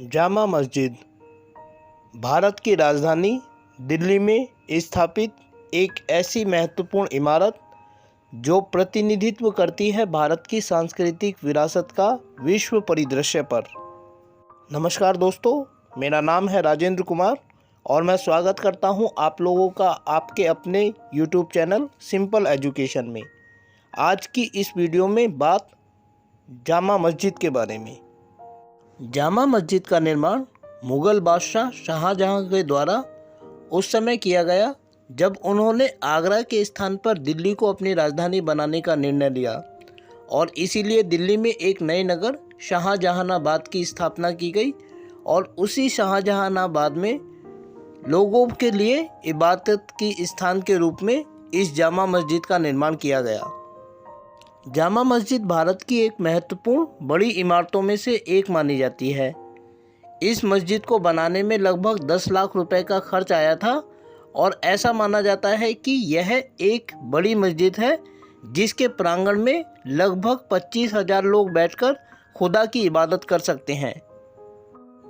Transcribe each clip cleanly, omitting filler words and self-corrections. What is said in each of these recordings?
जामा मस्जिद भारत की राजधानी दिल्ली में स्थापित एक ऐसी महत्वपूर्ण इमारत जो प्रतिनिधित्व करती है भारत की सांस्कृतिक विरासत का विश्व परिदृश्य पर। नमस्कार दोस्तों, मेरा नाम है राजेंद्र कुमार और मैं स्वागत करता हूं आप लोगों का आपके अपने YouTube चैनल सिंपल एजुकेशन में। आज की इस वीडियो में बात जामा मस्जिद के बारे में। जामा मस्जिद का निर्माण मुग़ल बादशाह शाहजहां के द्वारा उस समय किया गया जब उन्होंने आगरा के स्थान पर दिल्ली को अपनी राजधानी बनाने का निर्णय लिया और इसीलिए दिल्ली में एक नए नगर शाहजहानाबाद की स्थापना की गई और उसी शाहजहानाबाद में लोगों के लिए इबादत की स्थान के रूप में इस जामा मस्जिद का निर्माण किया गया। जामा मस्जिद भारत की एक महत्वपूर्ण बड़ी इमारतों में से एक मानी जाती है। इस मस्जिद को बनाने में लगभग 10 लाख रुपए का खर्च आया था और ऐसा माना जाता है कि यह एक बड़ी मस्जिद है जिसके प्रांगण में लगभग 25,000 लोग बैठकर खुदा की इबादत कर सकते हैं।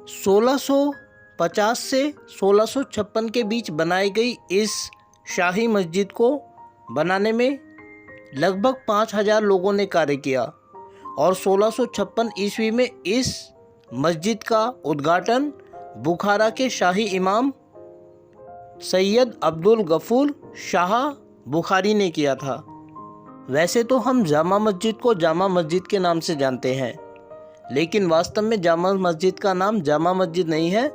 1650 से 1656 के बीच बनाई गई इस शाही मस्जिद को बनाने में लगभग 5,000 लोगों ने कार्य किया और 1656 ईस्वी में इस मस्जिद का उद्घाटन बुखारा के शाही इमाम सैयद अब्दुल गफूर शाह बुखारी ने किया था। वैसे तो हम जामा मस्जिद को जामा मस्जिद के नाम से जानते हैं, लेकिन वास्तव में जामा मस्जिद का नाम जामा मस्जिद नहीं है,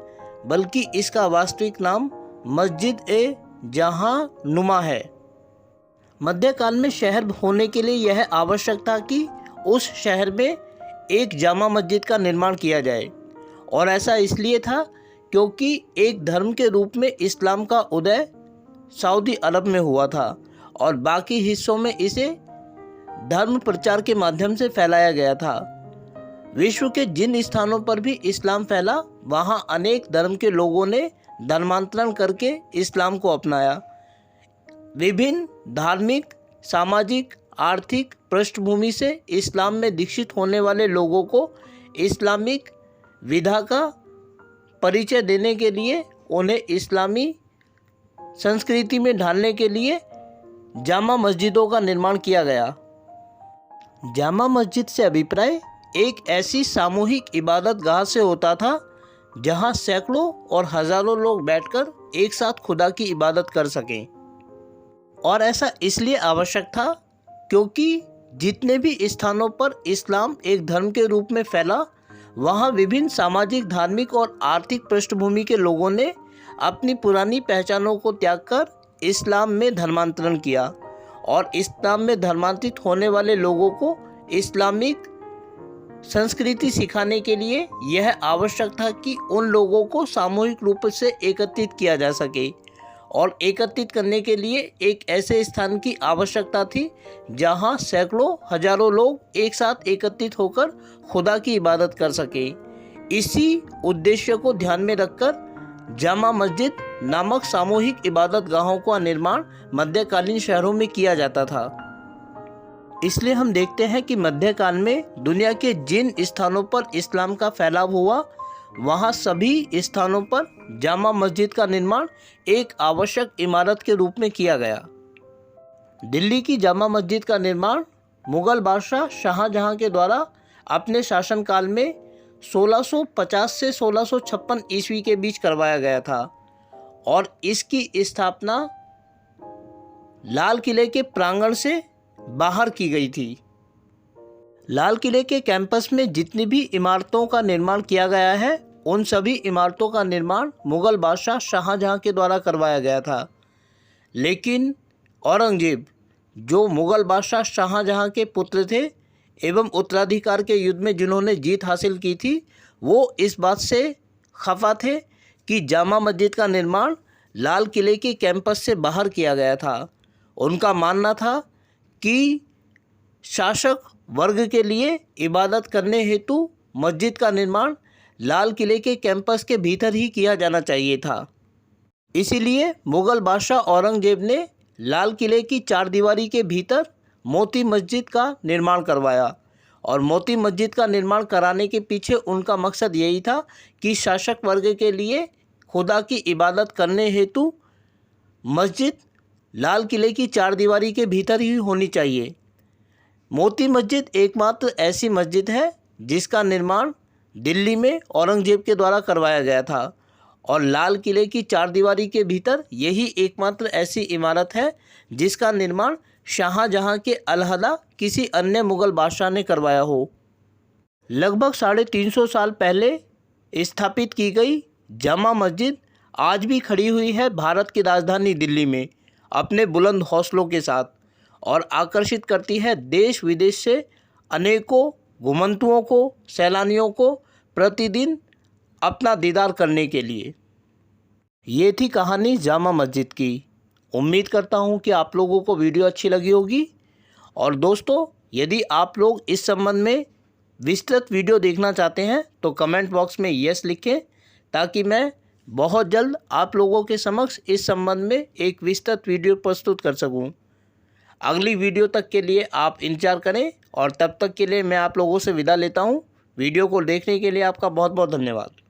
बल्कि इसका वास्तविक नाम मस्जिद ए जहां नुमा है। मध्यकाल में शहर होने के लिए यह आवश्यक था कि उस शहर में एक जामा मस्जिद का निर्माण किया जाए और ऐसा इसलिए था क्योंकि एक धर्म के रूप में इस्लाम का उदय सऊदी अरब में हुआ था और बाकी हिस्सों में इसे धर्म प्रचार के माध्यम से फैलाया गया था। विश्व के जिन स्थानों पर भी इस्लाम फैला वहाँ अनेक धर्म के लोगों ने धर्मांतरण करके इस्लाम को अपनाया। विभिन्न धार्मिक, सामाजिक, आर्थिक पृष्ठभूमि से इस्लाम में दीक्षित होने वाले लोगों को इस्लामिक विधा का परिचय देने के लिए, उन्हें इस्लामी संस्कृति में ढालने के लिए जामा मस्जिदों का निर्माण किया गया। जामा मस्जिद से अभिप्राय एक ऐसी सामूहिक इबादत गाह से होता था जहां सैकड़ों और हज़ारों लोग बैठकर एक साथ खुदा की इबादत कर सकें। और ऐसा इसलिए आवश्यक था क्योंकि जितने भी स्थानों पर इस्लाम एक धर्म के रूप में फैला वहाँ विभिन्न सामाजिक, धार्मिक और आर्थिक पृष्ठभूमि के लोगों ने अपनी पुरानी पहचानों को त्याग कर इस्लाम में धर्मांतरण किया और इस्लाम में धर्मांतरित होने वाले लोगों को इस्लामिक संस्कृति सिखाने के लिए यह आवश्यक था कि उन लोगों को सामूहिक रूप से एकत्रित किया जा सके और एकत्रित करने के लिए एक ऐसे स्थान की आवश्यकता थी जहां सैकड़ों हजारों लोग एक साथ एकत्रित होकर खुदा की इबादत कर सके। इसी उद्देश्य को ध्यान में रखकर जामा मस्जिद नामक सामूहिक इबादत गाहों का निर्माण मध्यकालीन शहरों में किया जाता था। इसलिए हम देखते हैं कि मध्यकाल में दुनिया के जिन स्थानों पर इस्लाम का फैलाव हुआ वहाँ सभी स्थानों पर जामा मस्जिद का निर्माण एक आवश्यक इमारत के रूप में किया गया। दिल्ली की जामा मस्जिद का निर्माण मुग़ल बादशाह शाहजहां के द्वारा अपने शासनकाल में 1650 से 1656 ईस्वी के बीच करवाया गया था और इसकी स्थापना लाल किले के प्रांगण से बाहर की गई थी। लाल किले के कैंपस में जितनी भी इमारतों का निर्माण किया गया है उन सभी इमारतों का निर्माण मुग़ल बादशाह शाहजहां के द्वारा करवाया गया था, लेकिन औरंगजेब जो मुग़ल बादशाह शाहजहां के पुत्र थे एवं उत्तराधिकार के युद्ध में जिन्होंने जीत हासिल की थी, वो इस बात से खफा थे कि जामा मस्जिद का निर्माण लाल किले के कैंपस से बाहर किया गया था। उनका मानना था कि शासक वर्ग के लिए इबादत करने हेतु मस्जिद का निर्माण लाल किले के कैंपस के भीतर ही किया जाना चाहिए था। इसीलिए मुग़ल बादशाह औरंगजेब ने लाल किले की चारदीवारी के भीतर मोती मस्जिद का निर्माण करवाया और मोती मस्जिद का निर्माण कराने के पीछे उनका मकसद यही था कि शासक वर्ग के लिए खुदा की इबादत करने हेतु मस्जिद लाल किले की चारदीवारी के भीतर ही होनी चाहिए। मोती मस्जिद एकमात्र ऐसी मस्जिद है जिसका निर्माण दिल्ली में औरंगजेब के द्वारा करवाया गया था और लाल किले की चारदीवारी के भीतर यही एकमात्र ऐसी इमारत है जिसका निर्माण शाहजहां के अलहदा किसी अन्य मुग़ल बादशाह ने करवाया हो। लगभग 350 साल पहले स्थापित की गई जामा मस्जिद आज भी खड़ी हुई है भारत की राजधानी दिल्ली में अपने बुलंद हौसलों के साथ और आकर्षित करती है देश विदेश से अनेकों घुमंतुओं को, सैलानियों को प्रतिदिन अपना दीदार करने के लिए। ये थी कहानी जामा मस्जिद की। उम्मीद करता हूँ कि आप लोगों को वीडियो अच्छी लगी होगी। और दोस्तों, यदि आप लोग इस संबंध में विस्तृत वीडियो देखना चाहते हैं तो कमेंट बॉक्स में यस लिखें ताकि मैं बहुत जल्द आप लोगों के समक्ष इस संबंध में एक विस्तृत वीडियो प्रस्तुत कर सकूं। अगली वीडियो तक के लिए आप इंतजार करें और तब तक के लिए मैं आप लोगों से विदा लेता हूं। वीडियो को देखने के लिए आपका बहुत बहुत धन्यवाद।